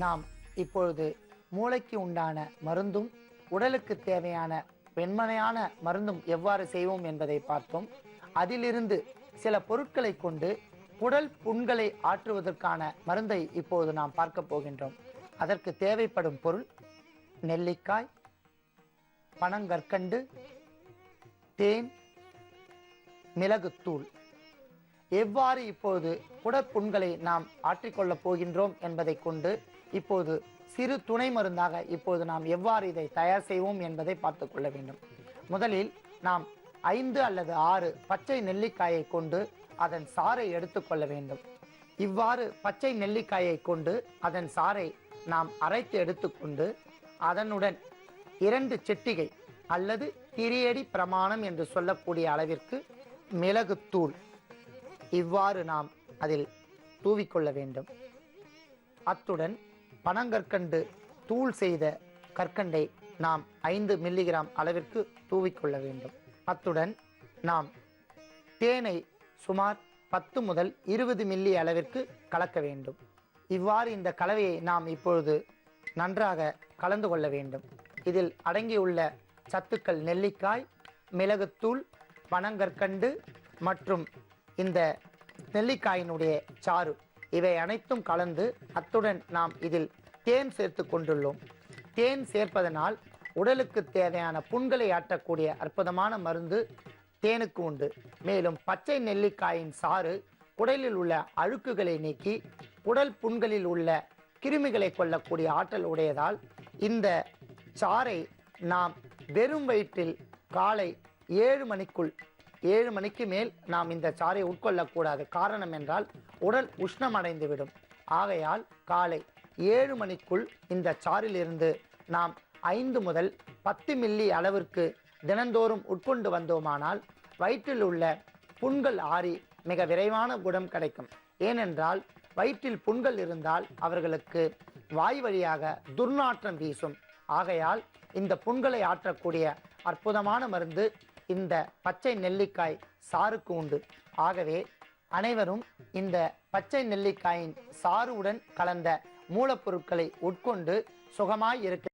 நாம் இப்பொழுது மூளைக்கு உண்டான மருந்தும் உடலுக்கு தேவையான வெண்மனையான மருந்தும் எவ்வாறு செய்வோம் என்பதை பார்த்தோம். அதிலிருந்து சில பொருட்களை கொண்டு குடல் புண்களை ஆற்றுவதற்கான மருந்தை இப்போது நாம் பார்க்க போகின்றோம். அதற்கு தேவைப்படும் பொருள் நெல்லிக்காய், பனங்கற்கண்டு, தேன், மிளகுத்தூள். எவ்வாறு இப்போது குடற்புண்களை நாம் ஆற்றிக்கொள்ளப் போகின்றோம் என்பதை கொண்டு இப்போது சிறு துணை மருந்தாக இப்போது நாம் எவ்வாறு இதை தயார் செய்வோம் என்பதை பார்த்து கொள்ள வேண்டும். முதலில் நாம் 5 அல்லது 6 பச்சை நெல்லிக்காயை கொண்டு அதன் சாறை எடுத்துக்கொள்ள வேண்டும். இவ்வாறு பச்சை நெல்லிக்காயை கொண்டு அதன் சாறை நாம் அரைத்து எடுத்துக்கொண்டு அதனுடன் 2 சிட்டிகை அல்லது திரியடி பிரமாணம் என்று சொல்லக்கூடிய அளவிற்கு மிளகுத்தூள் இவ்வாறு நாம் அதில் தூவிக்கொள்ள வேண்டும். அத்துடன் பனங்கற்கண்டு தூள் செய்த கற்கண்டை நாம் 5 மில்லிகிராம் அளவிற்கு தூவிக்கொள்ள வேண்டும். அத்துடன் நாம் தேனை சுமார் 10 முதல் 20 மில்லி அளவிற்கு கலக்க வேண்டும். இவ்வாறு இந்த கலவையை நாம் இப்பொழுது நன்றாக கலந்து கொள்ள வேண்டும். இதில் அடங்கியுள்ள சத்துக்கள் நெல்லிக்காய், மிளகுத்தூள், பனங்கற்கண்டு மற்றும் இந்த நெல்லிக்காயினுடைய சாறு இவை அனைத்தும் கலந்து அத்துடன் நாம் இதில் தேன் சேர்த்து கொண்டுள்ளோம். தேன் சேர்ப்பதனால் உடலுக்கு தேவையான புண்களை ஆற்றக்கூடிய அற்புதமான மருந்து தேனுக்கு உண்டு. மேலும் பச்சை நெல்லிக்காயின் சாறு குடலில் உள்ள அழுக்குகளை நீக்கி குடல் புண்களில் உள்ள கிருமிகளை கொல்லக்கூடிய ஆற்றல் உடையதால் இந்த சாறை நாம் வெறும் வயிற்றில் காலை 7 மணிக்கு மேல் நாம் இந்த சாறை உட்கொள்ளக்கூடாது. காரணம் என்றால் உடல் உஷ்ணமடைந்துவிடும். ஆகையால் காலை 7 மணிக்குள் இந்த சாறிலிருந்து நாம் 5 முதல் 10 மில்லி அளவிற்கு தினந்தோறும் உட்கொண்டு வந்தோமானால் வயிற்றில் உள்ள புண்கள் ஆறி மிக விரைவான குணம் கிடைக்கும். ஏனென்றால் வயிற்றில் புண்கள் இருந்தால் அவர்களுக்கு வாய் வழியாக துர்நாற்றம் வீசும். ஆகையால் இந்த புண்களை ஆற்றக்கூடிய அற்புதமான மருந்து இந்த பச்சை நெல்லிக்காய் சாறுக்கு உண்டு. ஆகவே அனைவரும் இந்த பச்சை நெல்லிக்காயின் சாறுடன் கலந்த மூலப்பொருட்களை உட்கொண்டு சுகமாய் இருக்க